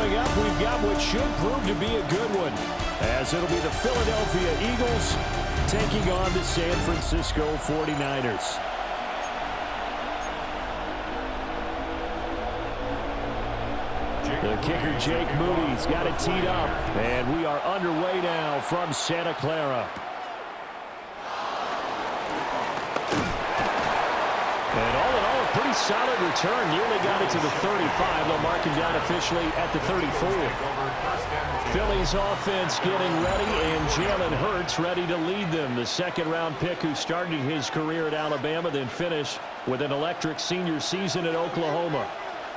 Coming up, we've got what should prove to be a good one, as it'll be the Philadelphia Eagles taking on the San Francisco 49ers. The kicker, Jake Moody's got it teed up, and we are underway now from Santa Clara. And all in all, a pretty solid return. Nearly got it to the 35. They'll mark him down officially at the 34. Philly's offense getting ready, and Jalen Hurts ready to lead them. The second-round pick who started his career at Alabama, then finished with an electric senior season at Oklahoma.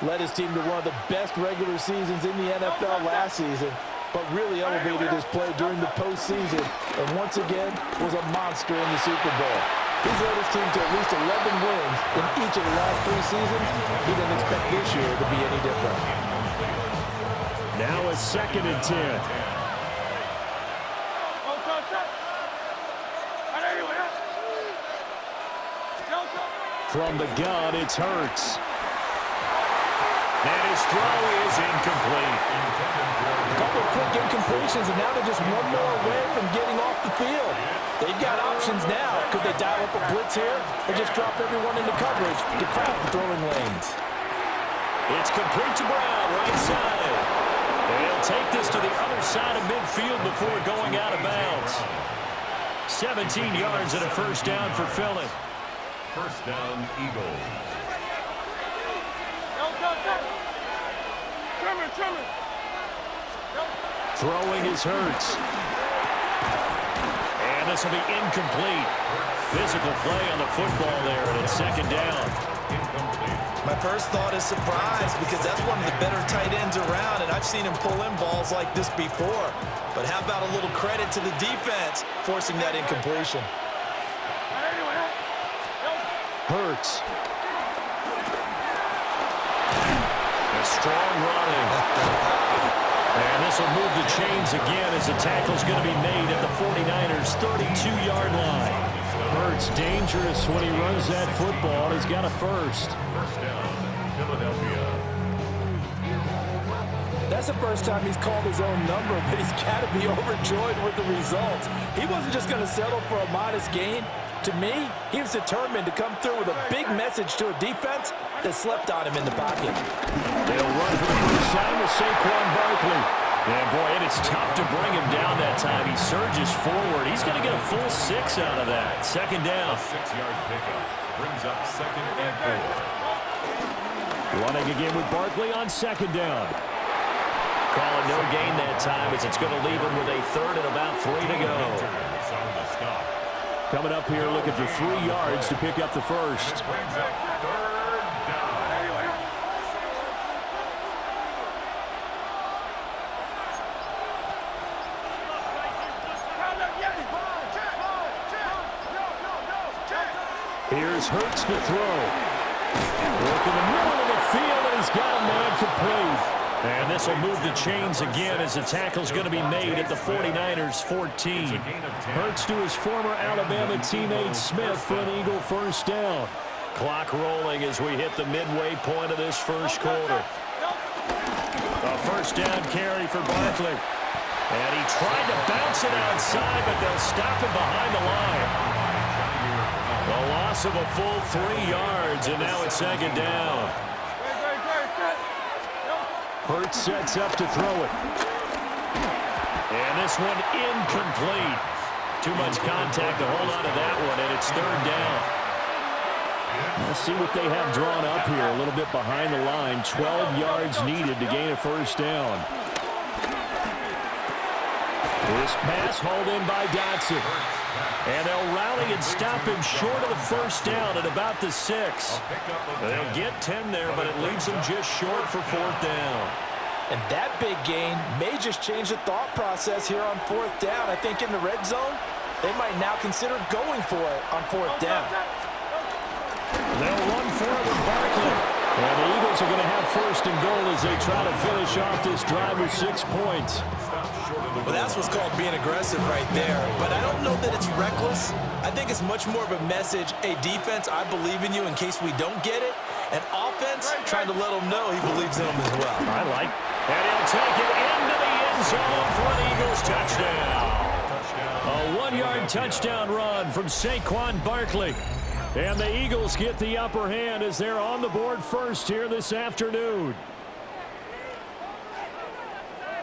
Led his team to one of the best regular seasons in the NFL last season, but really elevated his play during the postseason, and once again was a monster in the Super Bowl. He's led his team to at least 11 wins in each of the last 3 seasons. He doesn't expect this year to be any different. Now a 2nd and 10. From the gun, it's Hurts. And his throw is incomplete. A couple of quick incompletions, and now they're just one more away from getting off the field. They've got options now. Could they dial up a blitz here or just drop everyone into coverage to crowd the throwing lanes? It's complete to Brown, right side. They'll take this to the other side of midfield before going out of bounds. 17 yards and a first down for Philly. First down, Eagles. Throwing is Hurts. And this will be incomplete. Physical play on the football there, and it's 2nd down. My first thought is surprise, because that's one of the better tight ends around, and I've seen him pull in balls like this before. But how about a little credit to the defense forcing that incompletion? Hurts. A strong running. And this will move the chains again as the tackle's going to be made at the 49ers' 32-yard line. Hurts dangerous when he runs that football. He's got a first. First down, Philadelphia. That's the first time he's called his own number, but he's got to be overjoyed with the results. He wasn't just going to settle for a modest gain. To me, he was determined to come through with a big message to a defense that slept on him in the pocket. They'll run for the first time with Saquon Barkley. And boy, it is tough to bring him down that time. He surges forward. He's going to get a full 6 out of that. 2nd down. 6-yard pickup brings up 2nd and 4. Running again with Barkley on 2nd down. Calling no gain that time as it's going to leave him with a 3rd and about 3 to go. Coming up here looking for 3 yards to pick up the first. Brings up 3rd down. Here's Hurts to throw. Work in the middle of the field, and he's got a man complete. And this will move the chains again as the tackle's going to be made at the 49ers' 14. Hurts to his former Alabama teammate Smith for an Eagle first down. Clock rolling as we hit the midway point of this first quarter. A first down carry for Barkley. And he tried to bounce it outside, but they'll stop him behind the line. A loss of a full 3 yards, and now it's 2nd down. Hurts sets up to throw it. And this one incomplete. Too much contact to hold on to that one, and it's 3rd down. Let's see what they have drawn up here. A little bit behind the line. 12 yards needed to gain a first down. This pass hauled in by Dotson. And they'll rally and stop him short of the first down at about the 6. They'll get 10 there, but it leaves them just short for 4th down. And that big gain may just change the thought process here on 4th down. I think in the red zone, they might now consider going for it on 4th down. They'll run for it with Barkley. And the Eagles are going to have 1st and goal as they try to finish off this drive with 6 points. Well, that's what's called being aggressive right there. But I don't know that it's reckless. I think it's much more of a message, hey, defense, I believe in you in case we don't get it. And defense, trying to let them know he believes in them as well. I like. And he'll take it into the end zone for an Eagles touchdown. A 1-yard touchdown run from Saquon Barkley. And the Eagles get the upper hand as they're on the board first here this afternoon.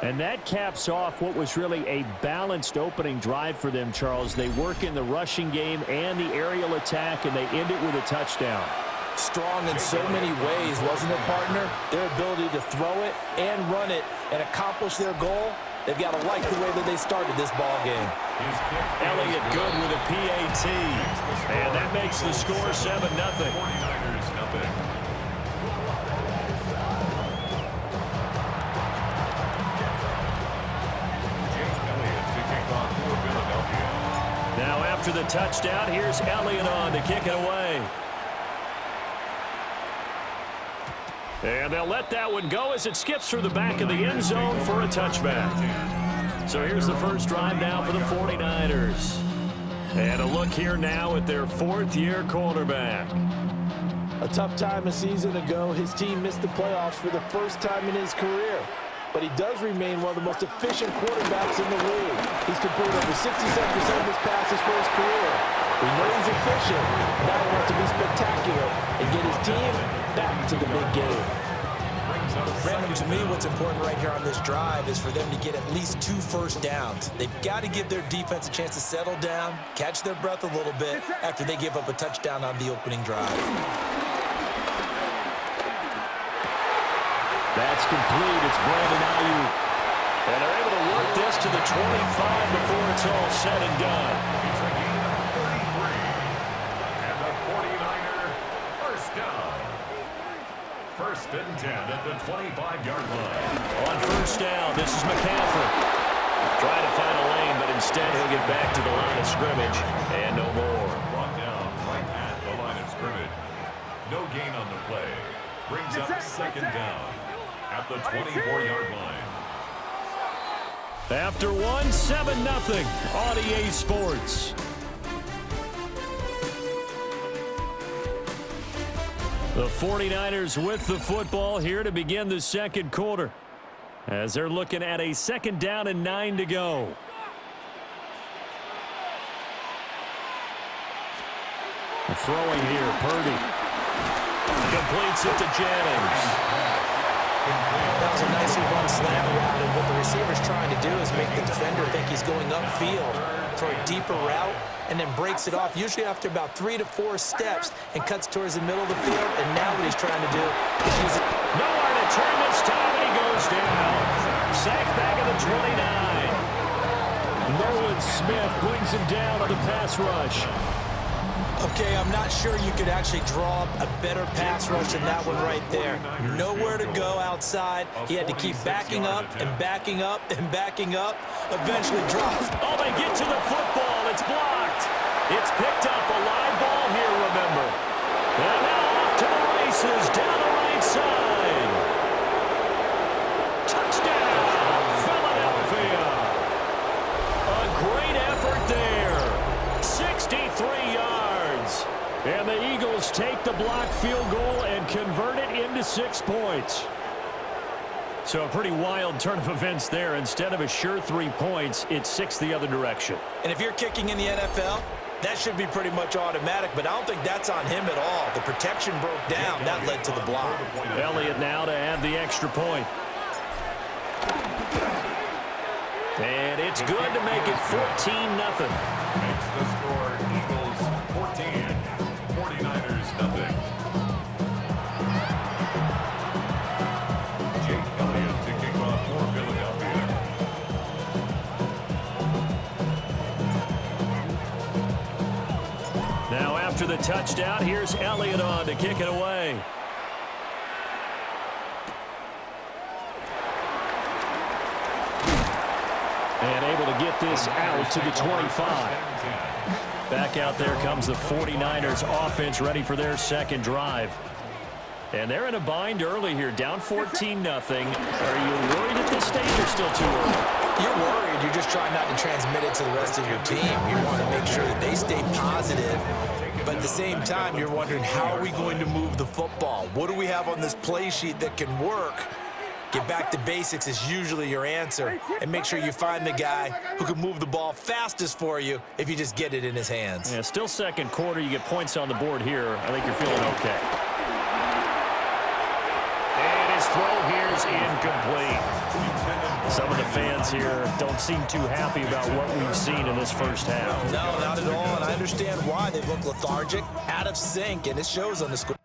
And that caps off what was really a balanced opening drive for them, Charles. They work in the rushing game and the aerial attack, and they end it with a touchdown. Strong in so many ways, wasn't it, partner? Their ability to throw it and run it and accomplish their goal, they've got to like the way that they started this ball game. Elliott good with a PAT. And that makes the score 7-0. 49ers nothing. Now after the touchdown, here's Elliott on to kick it away. And they'll let that one go as it skips through the back of the end zone for a touchback. So here's the first drive now for the 49ers. And a look here now at their fourth-year quarterback. A tough time a season ago, his team missed the playoffs for the first time in his career. But he does remain one of the most efficient quarterbacks in the league. He's completed over 67% of his passes for his career. We know he's efficient. Now he wants to be spectacular and get his team back to the big game. Brandon, to me, what's important right here on this drive is for them to get at least 2 first downs. They've got to give their defense a chance to settle down, catch their breath a little bit after they give up a touchdown on the opening drive. That's complete. It's Brandon Ayuk. And they're able to work this to the 25 before it's all said and done. It's a gain of 33. And the 49er first down. First and 10 at the 25-yard line. On first down, this is McCaffrey. Trying to find a lane, but instead he'll get back to the line of scrimmage. And no more. Brought down right at the line of scrimmage. No gain on the play. Brings up second down at the 24-yard line. After one, 7-0 on EA Sports. The 49ers with the football here to begin the second quarter, as they're looking at a second down and 9 to go. Throwing here, Purdy. Completes it to Jennings. That was a nicely run slant route, and what the receiver's trying to do is make the defender think he's going upfield for a deeper route, and then breaks it off, usually after about 3 to 4 steps, and cuts towards the middle of the field. And now what he's trying to do is use it. Nowhere to turn this time, and he goes down. Sacked back at the 29. Nolan Smith brings him down on the pass rush. Okay, I'm not sure you could actually draw a better pass rush than that one right there. Nowhere to go outside. He had to keep backing up and backing up and backing up. Eventually drops. Oh, they get to the football. It's blocked. It's picked up. A live ball here, remember. And now off to the races down the right side. Touchdown, Philadelphia. A great effort there. 63 yards. And the Eagles take the blocked field goal and convert it into 6 points. So a pretty wild turn of events there. Instead of a sure 3 points, it's 6 the other direction. And if you're kicking in the NFL, that should be pretty much automatic, but I don't think that's on him at all. The protection broke down. That led to the block. Elliott now to add the extra point. And it's good to make it 14-0. Makes the score Eagles 14, 49ers nothing. Jake Elliott to kick off for Philadelphia. Now after the touchdown, here's Elliott on to kick it away. And able to get this out to the 25. Back out there comes the 49ers offense ready for their second drive. And they're in a bind early here, down 14-0. Are you worried at this stage or still too early? You're worried. You're just trying not to transmit it to the rest of your team. You want to make sure that they stay positive But at the same time, you're wondering, how are we going to move the football? What do we have on this play sheet that can work? Get back to basics is usually your answer, and make sure you find the guy who can move the ball fastest for you if you just get it in his hands. Yeah, still second quarter. You get points on the board here. I think you're feeling okay. And his throw here is incomplete. Some of the fans here don't seem too happy about what we've seen in this first half. No, not at all, and I understand why. They look lethargic, out of sync, and it shows on the score.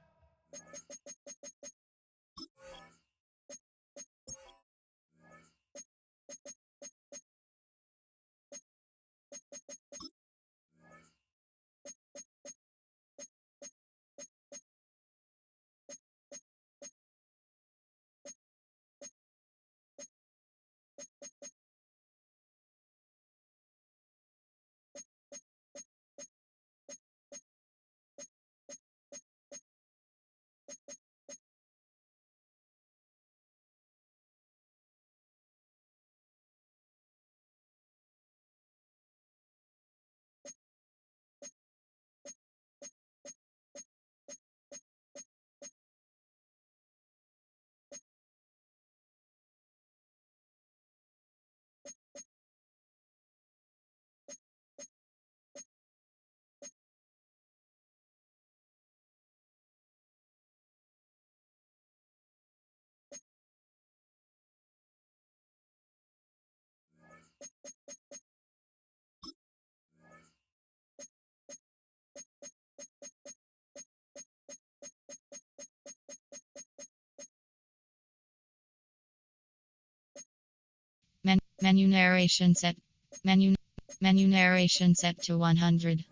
Menu narration set. Menu narration set to 100.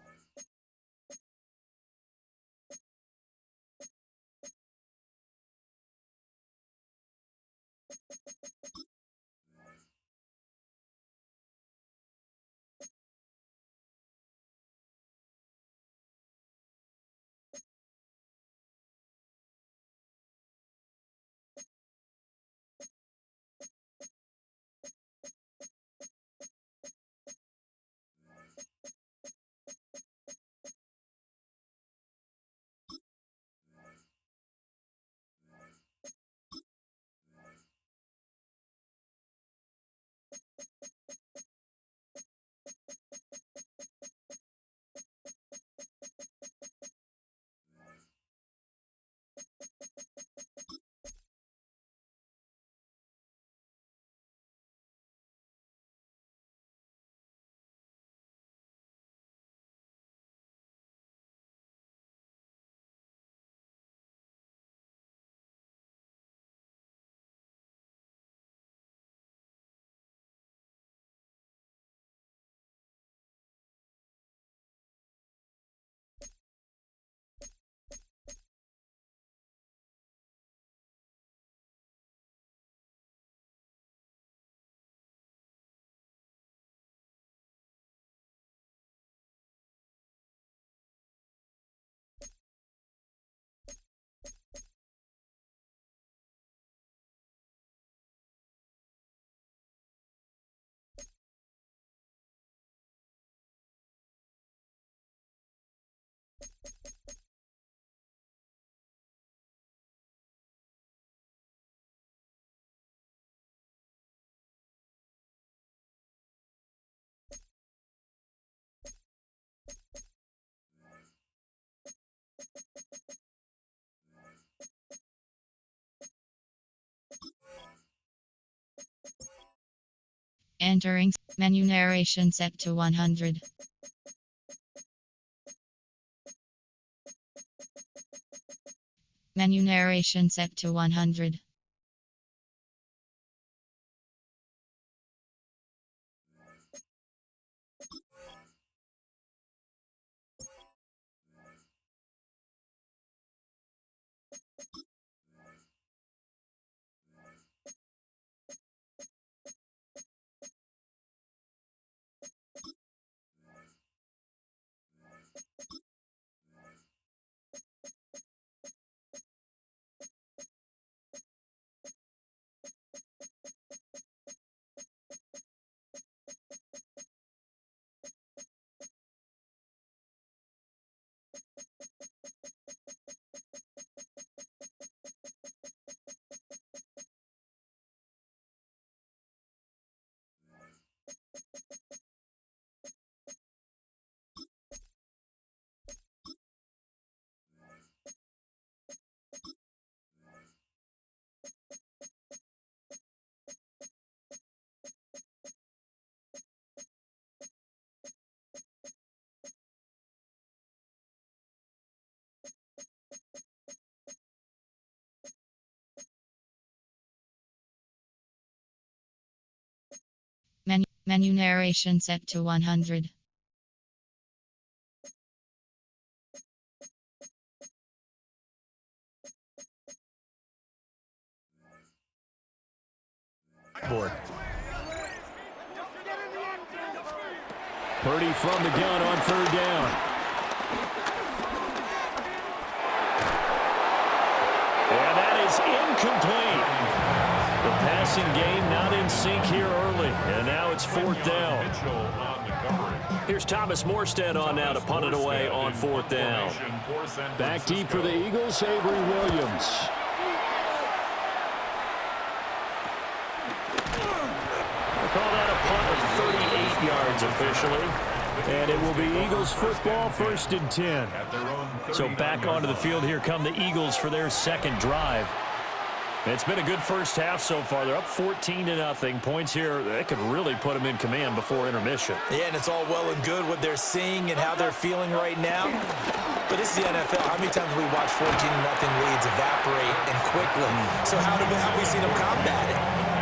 Entering menu narration set to 100. Menu narration set to 100. Menu narration set to 100. Board. Purdy from the gun on third down. And that is incomplete. The passing game not in sync here early. And now it's fourth down. Here's Thomas Morstead on now to punt it away on fourth down. Back deep for the Eagles, Avery Williams. Call that a punt of 38 yards officially. And it will be Eagles football, 1st and 10. So back onto the field here come the Eagles for their second drive. It's been a good first half so far. They're up 14-0. Points here, that could really put them in command before intermission. Yeah, and it's all well and good what they're seeing and how they're feeling right now. But this is the NFL. How many times have we watched 14-0 leads evaporate and quickly? So how have we seen them combat it?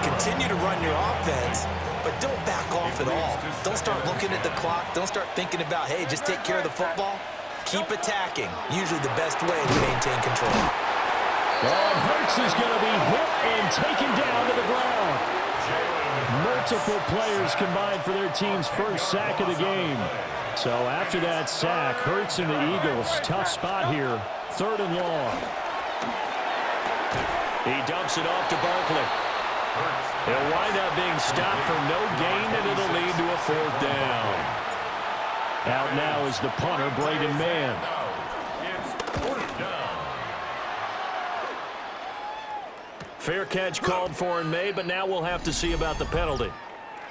Continue to run your offense, but don't back off at all. Don't start looking at the clock. Don't start thinking about, hey, just take care of the football. Keep attacking. Usually the best way to maintain control. And Hurts is going to be hit and taken down to the ground. Multiple players combined for their team's first sack of the game. So after that sack, Hurts and the Eagles, tough spot here. 3rd and long. He dumps it off to Barkley. He'll wind up being stopped for no gain, and it'll lead to a 4th down. Out now is the punter, Braden Mann. Fair catch called for and made, but now we'll have to see about the penalty.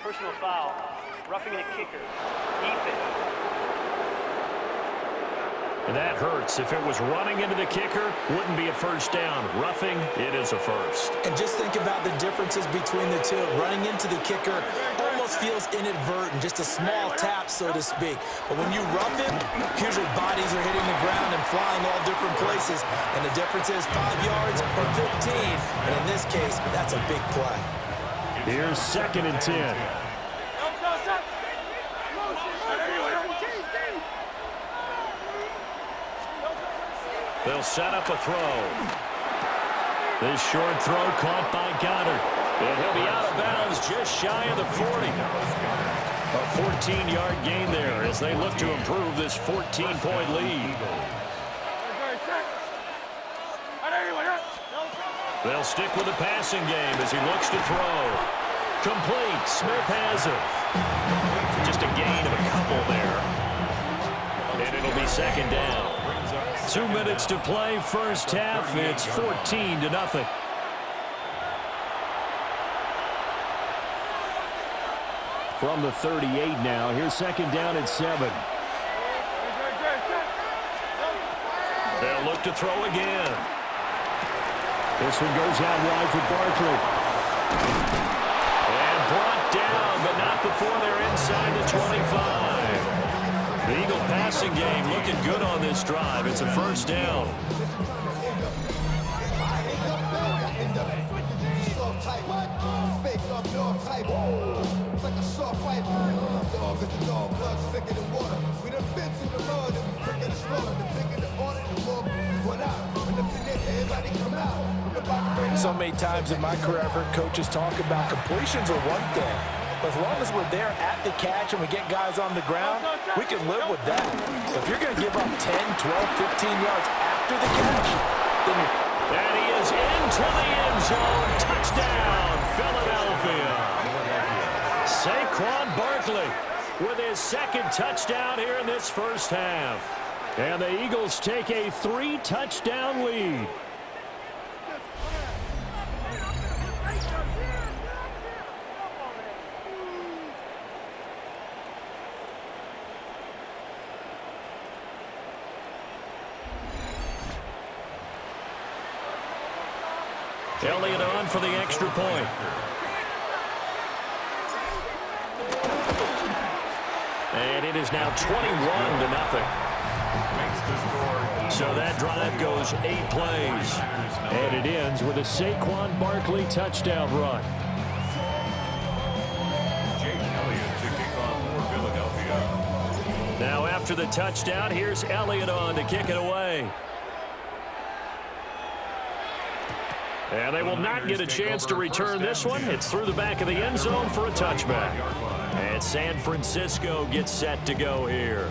Personal foul, roughing a kicker, defense. And that hurts. If it was running into the kicker, wouldn't be a first down. Roughing, it is a first. And just think about the differences between the two. Running into the kicker almost feels inadvertent, just a small tap, so to speak. But when you rough him, usually bodies are hitting the ground and flying all different places. And the difference is 5 yards or 15. And in this case, that's a big play. Here's 2nd and 10. They'll set up a throw. This short throw caught by Goddard. And he'll be out of bounds just shy of the 40. A 14-yard gain there as they look to improve this 14-point lead. They'll stick with the passing game as he looks to throw. Complete. Smith has it. Just a gain of a couple there. And it'll be 2nd down. 2 minutes to play, first half. It's 14-0. From the 38 now. Here's 2nd down and 7. They'll look to throw again. This one goes out wide for Barkley. And brought down, but not before they're inside the 25. The Eagle passing game looking good on this drive. It's a first down. So many times in my career, I've heard coaches talk about completions are one thing. But as long as we're there at the catch and we get guys on the ground, we can live with that. But if you're going to give up 10, 12, 15 yards after the catch, then you're... And he is into the end zone. Touchdown, Philadelphia. Saquon Barkley with his 2nd touchdown here in this first half. And the Eagles take a 3-touchdown lead. Elliott on for the extra point. And it is now 21-0. So that drive goes 8 plays. And it ends with a Saquon Barkley touchdown run. Jake Elliott after the touchdown. Here's Elliott on to kick it away. And they will not get a chance to return this one. It's through the back of the end zone for a touchback. And San Francisco gets set to go here.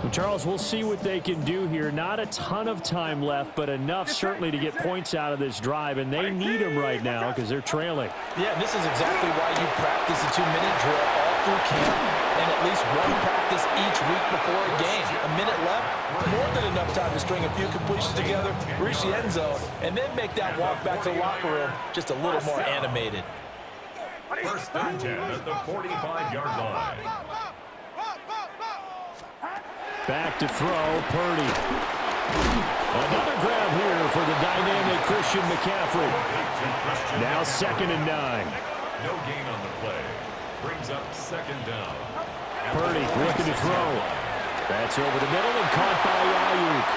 Well, Charles, we'll see what they can do here. Not a ton of time left, but enough certainly to get points out of this drive, and they need them right now because they're trailing. Yeah, and this is exactly why you practice a 2-minute drill all through camp and at least one practice each week before a game. A minute left, more than enough time to string a few completions together, reach the end zone, and then make that walk back to the locker room just a little more animated. First and 10 at the 45-yard line. Back to throw, Purdy. Another grab here for the dynamic Christian McCaffrey. Now 2nd and 9. No gain on the play. Brings up 2nd down. Purdy looking to throw. That's over the middle and caught by Ayuk.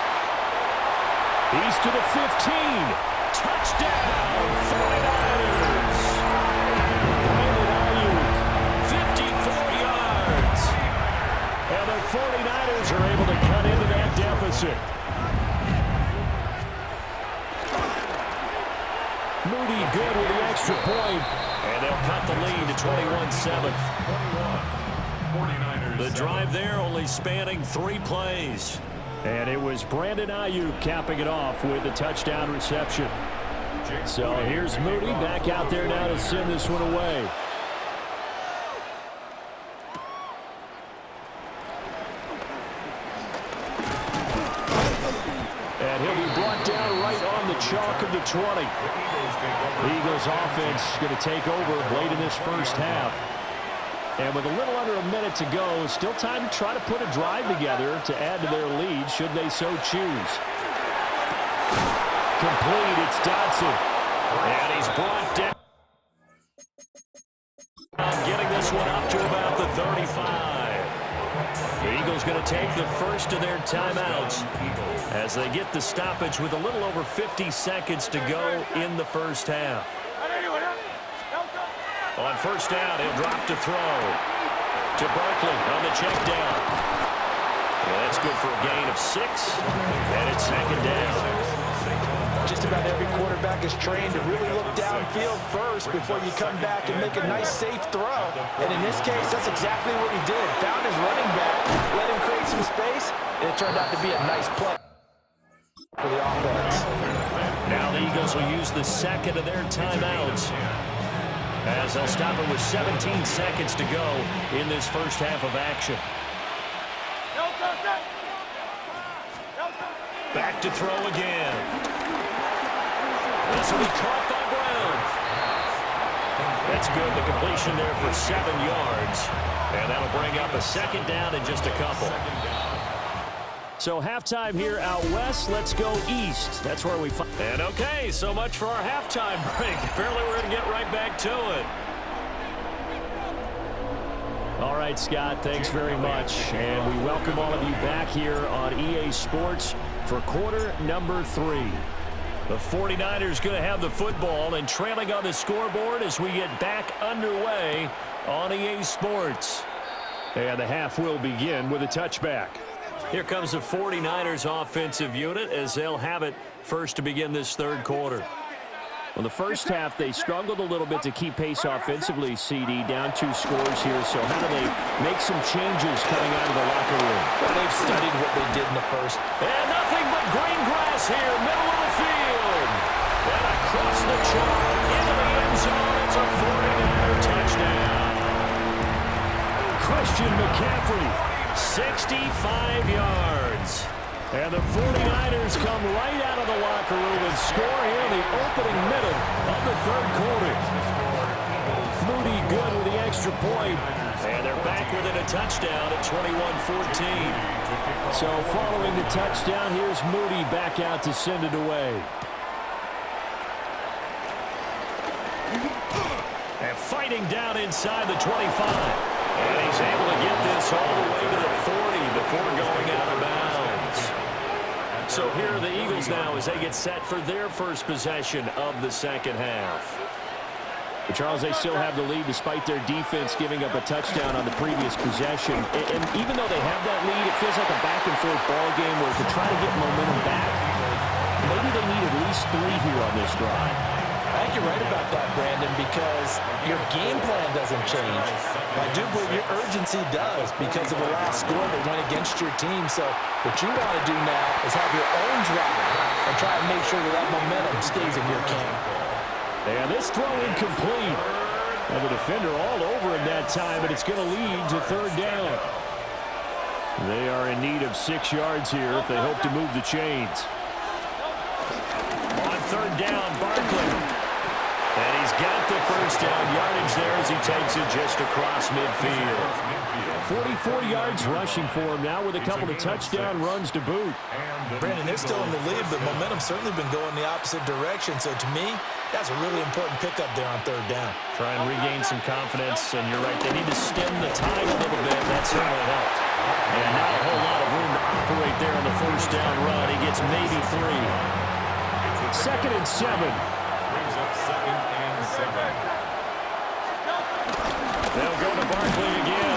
He's to the 15. Touchdown, 49ers. Brandon Ayuk, 54 yards. And the 49ers are able to cut into that deficit. Moody good with the extra point. And they'll cut the lead to 21-7. The drive there only spanning 3 plays. And it was Brandon Ayuk capping it off with a touchdown reception. So here's Moody back out there now to send this one away. And he'll be brought down right on the chalk of the 20. The Eagles offense going to take over late in this first half. And with a little under a minute to go, still time to try to put a drive together to add to their lead should they so choose. Complete, it's Dotson. And he's brought down. Getting this one up to about the 35. The Eagles going to take the first of their timeouts as they get the stoppage with a little over 50 seconds to go in the first half. On first down, he'll drop to throw to Barkley on the check down. Well, that's good for a gain of 6, and it's 2nd down. Just about every quarterback is trained to really look downfield first before you come back and make a nice, safe throw. And in this case, that's exactly what he did. Found his running back, let him create some space, and it turned out to be a nice play for the offense. Now the Eagles will use the second of their timeouts as they'll stop it with 17 seconds to go in this first half of action. Back to throw again. This will be caught by Brown. That's good. The completion there for 7 yards. And that'll bring up a 2nd down in just a couple. So halftime here out west. Let's go east. That's where we find. And okay, so much for our halftime break. Apparently we're going to get right back to it. All right, Scott, thanks very much. And we welcome all of you back here on EA Sports for quarter number 3. The 49ers going to have the football and trailing on the scoreboard as we get back underway on EA Sports. And the half will begin with a touchback. Here comes the 49ers offensive unit as they'll have it first to begin this third quarter. Well, the first half, they struggled a little bit to keep pace offensively, CD, down 2 scores here. So how do they make some changes coming out of the locker room? Well, they've studied what they did in the first. And nothing but green grass here, middle of the field. And across the chalk, into the end zone, it's a 49er touchdown. Christian McCaffrey, 65 yards. And the 49ers come right out of the locker room and score here in the opening minute of the third quarter. Moody good with the extra point. And they're back within a touchdown at 21-14. So following the touchdown, here's Moody back out to send it away. And fighting down inside the 25. And he's able to get this all the way to the 40 before going out of bounds. So here are the Eagles now as they get set for their first possession of the second half. But Charles, they still have the lead despite their defense giving up a touchdown on the previous possession. And even though they have that lead, it feels like a back-and-forth ball game where to try to get momentum back, maybe they need at least 3 here on this drive. I think you're right about that, Brandon, because your game plan doesn't change. I do believe your urgency does because of the last score that went against your team. So what you want to do now is have your own drive and try and make sure that that momentum stays in your camp. And this throw incomplete. And the defender all over him that time, but it's going to lead to 3rd down. They are in need of 6 yards here if they hope to move the chains. On 3rd down, Barkley. And he's got the 1st down yardage there as he takes it just across midfield. 44 yards rushing for him now with a couple of touchdown runs to boot. Brandon, they're still in the lead, but momentum's certainly been going the opposite direction. So to me, that's a really important pickup there on 3rd down. Try and regain some confidence, and you're right, they need to stem the tide a little bit. That certainly helped. And not a whole lot of room to operate there on the 1st down run. He gets maybe 3. 2nd and 7. Brings up 2nd and 7. They'll go to Barkley again.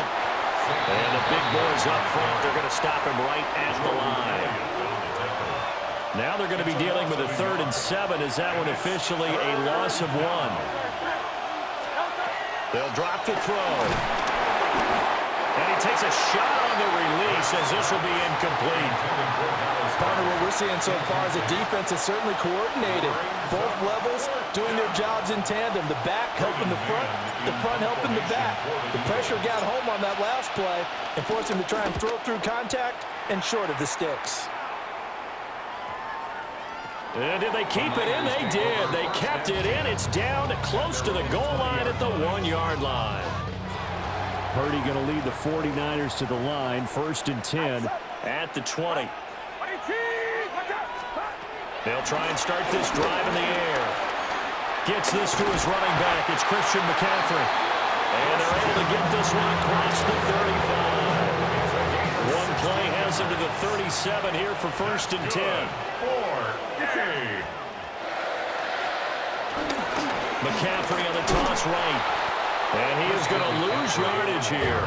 And the big boys up front, they're going to stop him right at the line. Now they're going to be dealing with a 3rd and 7. Is that one officially a loss of 1? They'll drop the throw. And he takes a shot on the release as this will be incomplete. Partner, what we're seeing so far is a defense that's certainly coordinated. Both levels doing their jobs in tandem. The back helping the front helping the back. The pressure got home on that last play and forced him to try and throw through contact and short of the sticks. And did they keep it in? They did. They kept it in. It's down close to the goal line at the 1-yard line. Purdy going to lead the 49ers to the line. 1st and 10. At the 20. They'll try and start this drive in the air. Gets this to his running back. It's Christian McCaffrey. And they're able to get this one across the 35. One play has him to the 37 here for 1st and 10. McCaffrey on the toss right. And he is going to lose yardage here.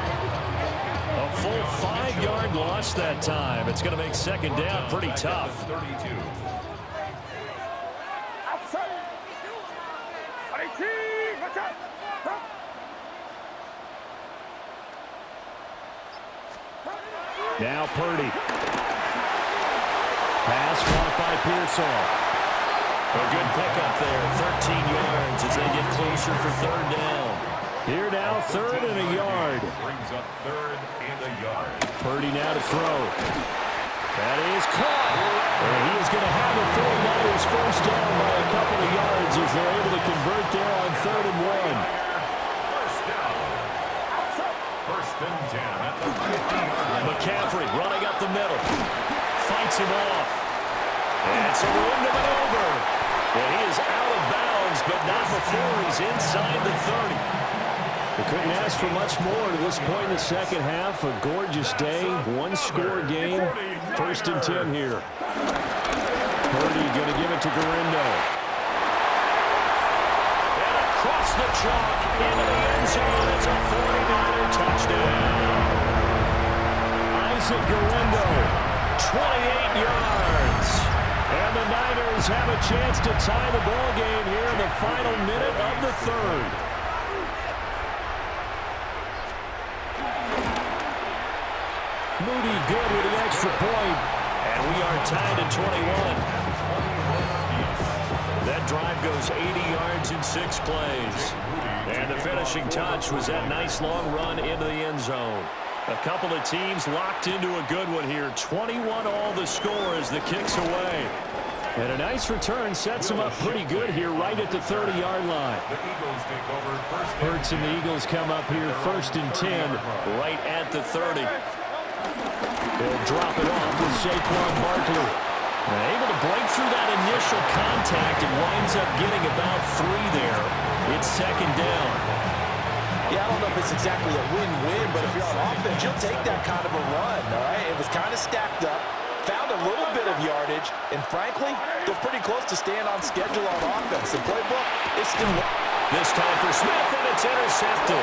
A full 5-yard loss that time. It's going to make 2nd down pretty tough. Now Purdy. Pass caught by Pearsall. A good pickup there, 13 yards as they get closer for 3rd down. Here now, 3rd and a yard. Brings up 3rd and a yard. Purdy now to throw. That is caught. And he is going to have the 49ers 1st down by a couple of yards as they're able to convert there on 3rd and 1. 1st down. 1st and 10 at the 50-yard line. McCaffrey running up the middle. Fights him off. And it's a room to maneuver. And he is out of bounds, but not before he's inside the 30. They couldn't ask for much more to this point in the 2nd half. A gorgeous day, 1-score game. 1st and 10 here. Purdy going to give it to Garindo. And across the chalk into the end zone. It's a 49er touchdown. Isaac Garindo, 28 yards. and the Niners have a chance to tie the ball game here in the final minute of the 3rd. Moody good with the extra point. And we are tied at 21. That drive goes 80 yards in 6 plays. And the finishing touch was that nice long run into the end zone. A couple of teams locked into a good one here. 21 all the score as the kick's away. And a nice return sets them up pretty good here right at the 30-yard line. The Eagles take over 1st. Hurts and the Eagles come up here 1st and 10. Right at the 30. They'll drop it off with Saquon Barkley. Able to break through that initial contact and winds up getting about 3 there. It's 2nd down. Yeah, I don't know if it's exactly a win-win, but if you're on offense, you'll take that kind of a run, all right? It was kind of stacked up, found a little bit of yardage, and frankly, they're pretty close to staying on schedule on offense. The playbook is still... This time for Smith, and it's intercepted.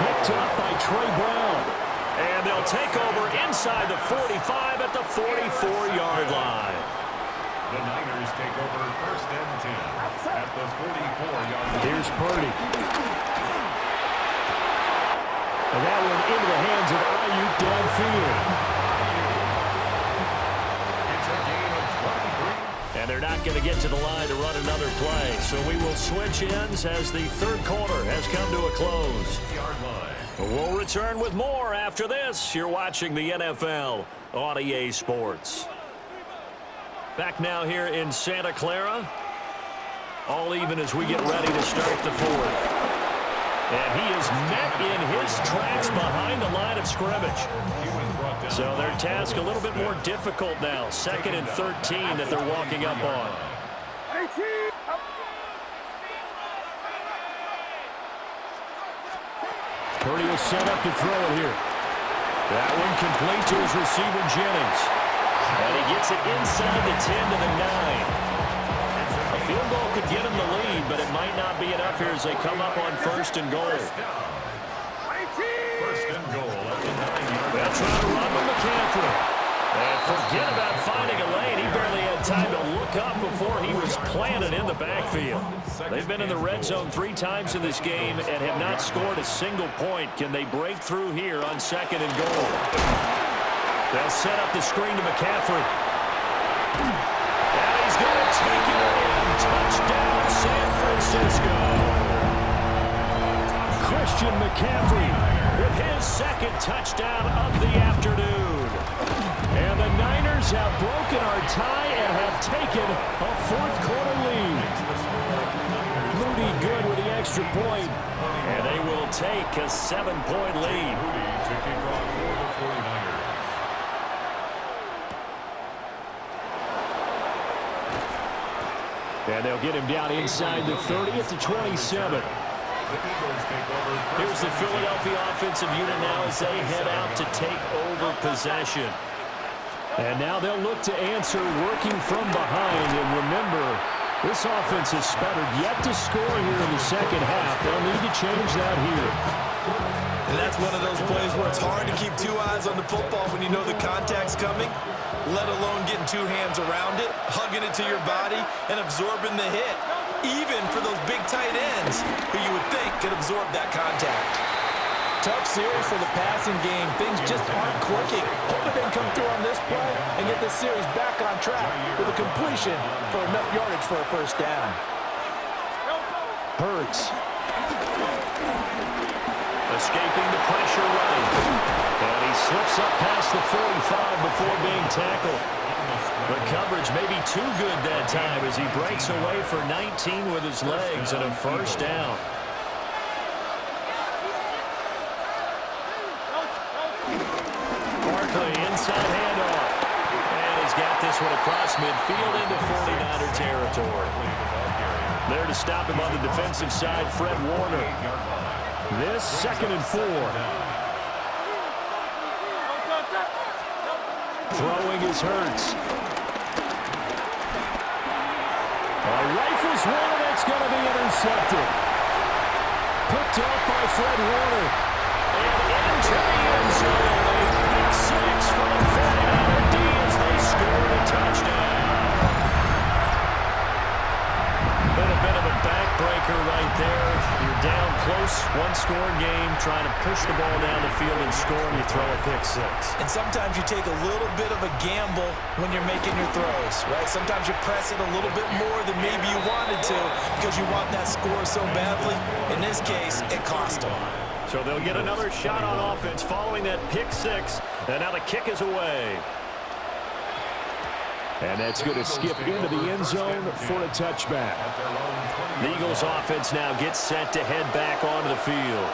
Picked up by Trey Brown. And they'll take over inside the 45 at the 44-yard line. The Niners take over 1st and 10 at the 44-yard line. Here's Purdy. And that one into the hands of Ayuk downfield. It's a gain of 23. And they're not going to get to the line to run another play. So we will switch ends as the third quarter has come to a close. Yard line. We'll return with more after this. You're watching the NFL on EA Sports. Back now here in Santa Clara. All even as we get ready to start the fourth. And he is met in his tracks behind the line of scrimmage. So their task a little bit more difficult now. 2nd and 13 that they're walking up on. Purdy will set up to throw it here. That one complete to his receiver, Jennings. And he gets it inside the 10 to the 9. A field goal could get him the lead, but it might not be enough here as they come up on 1st and goal. 1st and goal at the 9-yard line. They'll try to run with McCaffrey. And forget about finding a lane. He barely had time to look up before he was planted in the backfield. They've been in the red zone 3 times in this game and have not scored a single point. Can they break through here on 2nd and goal? They'll set up the screen to McCaffrey. And he's going to take it in. Touchdown, San Francisco. Christian McCaffrey with his 2nd touchdown of the afternoon. And the Niners have broken our tie and have taken a 4th quarter lead. Moody good with the extra point. And they will take a 7-point lead. Moody to kick off for the 49ers. And they'll get him down inside the 30 at the 27. Here's the Philadelphia offensive unit now as they head out to take over possession. And now they'll look to answer working from behind. And remember, this offense has sputtered yet to score here in the 2nd half. They'll need to change that here. And that's one of those plays where it's hard to keep 2 eyes on the football when you know the contact's coming, let alone getting 2 hands around it, hugging it to your body, and absorbing the hit, even for those big tight ends who you would think could absorb that contact. Tough series for the passing game. Things just aren't clicking. Hoping they can come through on this play and get this series back on track with a completion for enough yardage for a 1st down. Hurts. Escaping the pressure running. And he slips up past the 45 before being tackled. The coverage may be too good that time as he breaks away for 19 with his legs and a 1st down. Barkley inside handoff. And he's got this one across midfield into 49er territory. There to stop him on the defensive side, Fred Warner. This 2nd and 4. Throwing is Hurts. Rifles one, and it's going to be intercepted. Picked up by Fred Warner. And into the end zone. A pick 6 for the 49er D as they score a touchdown. Been a bit of a backbreaker right there. You're down close, 1-score game, trying to push the ball down the field and score, and you throw a pick 6. And sometimes you take a little bit of a gamble when you're making your throws, right? Sometimes you press it a little bit more than maybe you wanted to because you want that score so badly. In this case, it cost them. So they'll get another shot on offense following that pick 6, and now the kick is away. And that's going to skip into the end zone for a touchback. The Eagles offense now gets set to head back onto the field.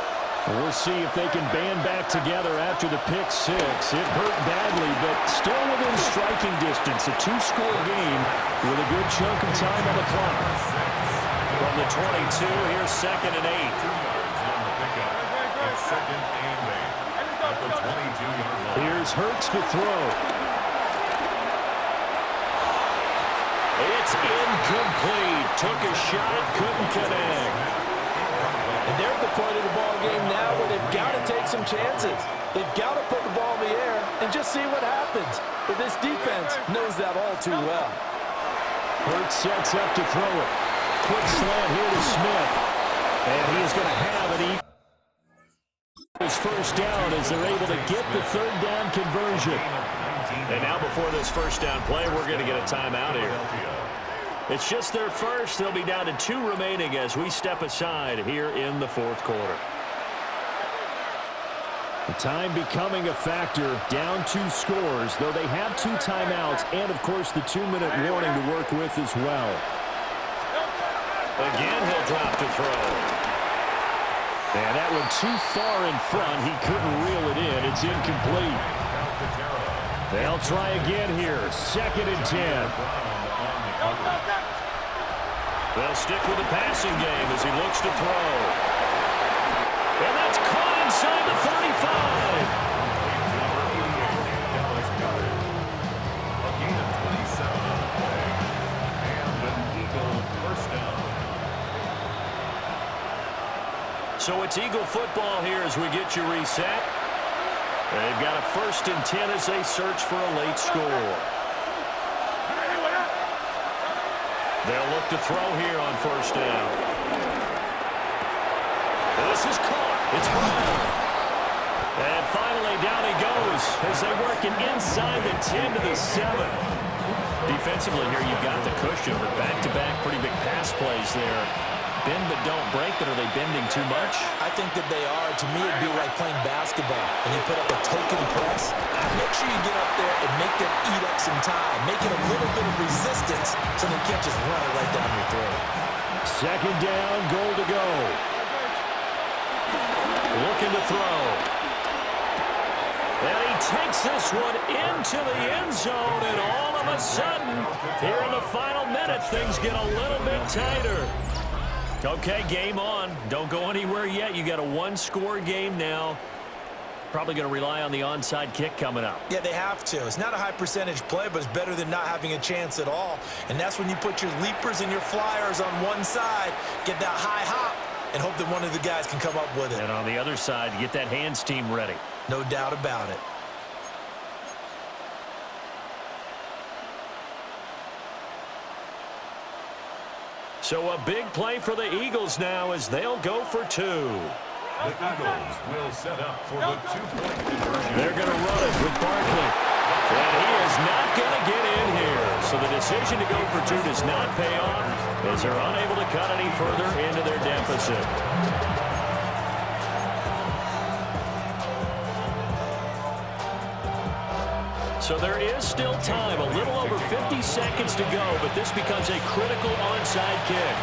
We'll see if they can band back together after the pick 6. It hurt badly, but still within striking distance. A 2-score game with a good chunk of time on the clock. From the 22, here's 2nd and 8. 2nd and 8 at the 22-yard line. Here's Hurts to throw. It's incomplete. Took a shot, couldn't connect. And they're at the point of the ball game now where they've got to take some chances. They've got to put the ball in the air and just see what happens. But this defense knows that all too well. Hurts sets up to throw it. Quick slant here to Smith. And he is going to have it. His first down as they're able to get the third down conversion. And now before this first down play, we're going to get a timeout here. It's just their first. They'll be down to 2 remaining as we step aside here in the fourth quarter. The time becoming a factor, down 2 scores, though they have 2 timeouts and, of course, the 2-minute warning to work with as well. Again, he'll drop to throw. And that one too far in front. He couldn't reel it in. It's incomplete. They'll try again here. 2nd and 10. They'll stick with the passing game as he looks to throw. And that's caught inside the 35. So it's Eagle football here as we get you reset. They've got a 1st and 10 as they search for a late score. They'll look to throw here on 1st down. This is caught. It's Brown. And finally down he goes as they work it inside the 10 to the 7. Defensively here you've got the cushion, but back-to-back pretty big pass plays there. Bend but don't break, but are they bending too much? I think that they are. To me, it'd be like playing basketball, and you put up a token press. Make sure you get up there and make them eat up some time. Make it a little bit of resistance so they can't just run it right down your throat. 2nd down, goal to go. Looking to throw. And he takes this one into the end zone, and all of a sudden, here in the final minute, things get a little bit tighter. Okay, game on. Don't go anywhere yet. You got a 1-score game now. Probably going to rely on the onside kick coming up. Yeah, they have to. It's not a high percentage play, but it's better than not having a chance at all. And that's when you put your leapers and your flyers on one side, get that high hop, and hope that one of the guys can come up with it. And on the other side, get that hands team ready. No doubt about it. So a big play for the Eagles now as they'll go for 2. The Eagles will set up for the 2-point conversion. They're going to run it with Barkley. And he is not going to get in here. So the decision to go for 2 does not pay off as they're unable to cut any further into their deficit. So there is still time, a little over 50 seconds to go, but this becomes a critical onside kick.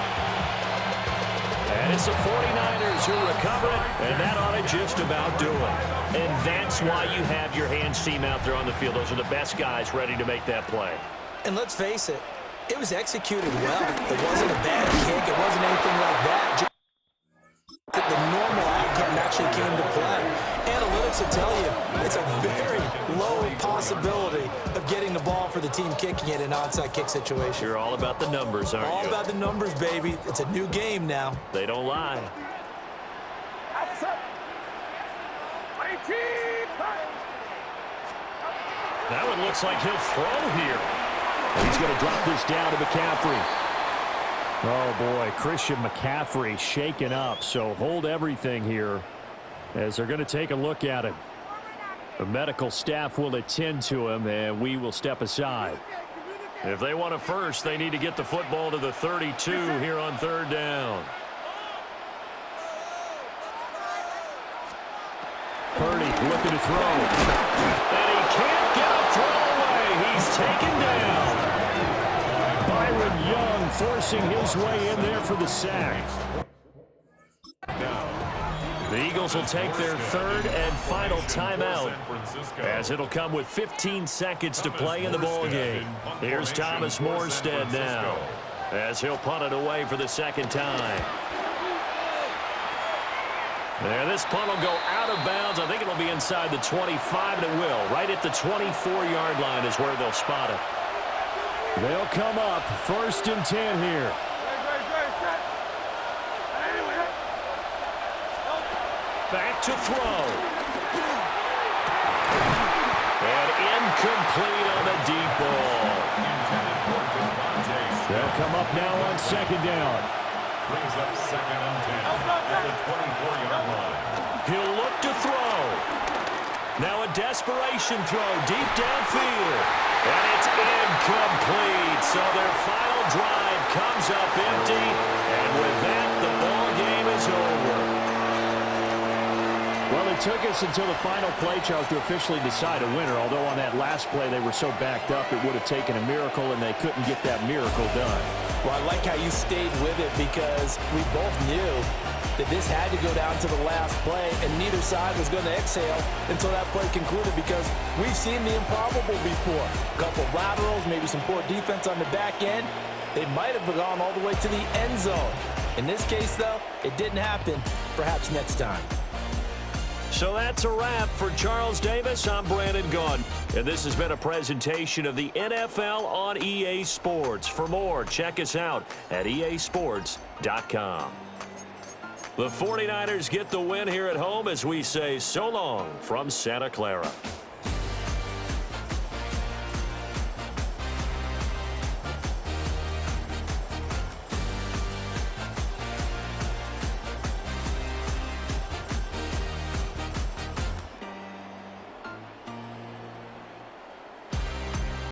And it's the 49ers who recover it, and that ought to just about do it. And that's why you have your hands team out there on the field. Those are the best guys ready to make that play. And let's face it, it was executed well. It wasn't a bad kick. It wasn't anything like that. Just that the normal outcome actually came to play. Analytics will tell you it's a very low possibility of getting the ball for the team kicking it in an onside kick situation. You're all about the numbers, aren't you? All about the numbers, baby. It's a new game now. They don't lie. That one looks like he'll throw here. He's going to drop this down to McCaffrey. Oh, boy, Christian McCaffrey shaken up, so hold everything here as they're going to take a look at him. The medical staff will attend to him, and we will step aside. If they want a first, they need to get the football to the 32 here on 3rd down. Purdy looking to throw. And he can't get a throw away. He's taken down. Byron Young forcing his way in there for the sack. The Eagles will take their 3rd and final timeout as it'll come with 15 seconds to play in the ballgame. Here's Thomas Morstead now as he'll punt it away for the 2nd time. And this punt will go out of bounds. I think it'll be inside the 25, and it will. Right at the 24-yard line is where they'll spot it. They'll come up 1st and 10 here. Back to throw. And incomplete on the deep ball. They'll come up now on 2nd down. Brings up 2nd and 10 at the 24-yard line. He'll look to throw. Now a desperation throw deep downfield. And it's incomplete. So their final drive comes up empty. And with that, the ball game is over. Well, it took us until the final play, Charles, to officially decide a winner. Although on that last play they were so backed up, it would have taken a miracle, and they couldn't get that miracle done. Well, I like how you stayed with it because we both knew that this had to go down to the last play, and neither side was going to exhale until that play concluded because we've seen the improbable before. A couple of laterals, maybe some poor defense on the back end. They might have gone all the way to the end zone. In this case, though, it didn't happen. Perhaps next time. So that's a wrap for Charles Davis. I'm Brandon Gaudin, and this has been a presentation of the NFL on EA Sports. For more, check us out at easports.com. The 49ers get the win here at home as we say so long from Santa Clara.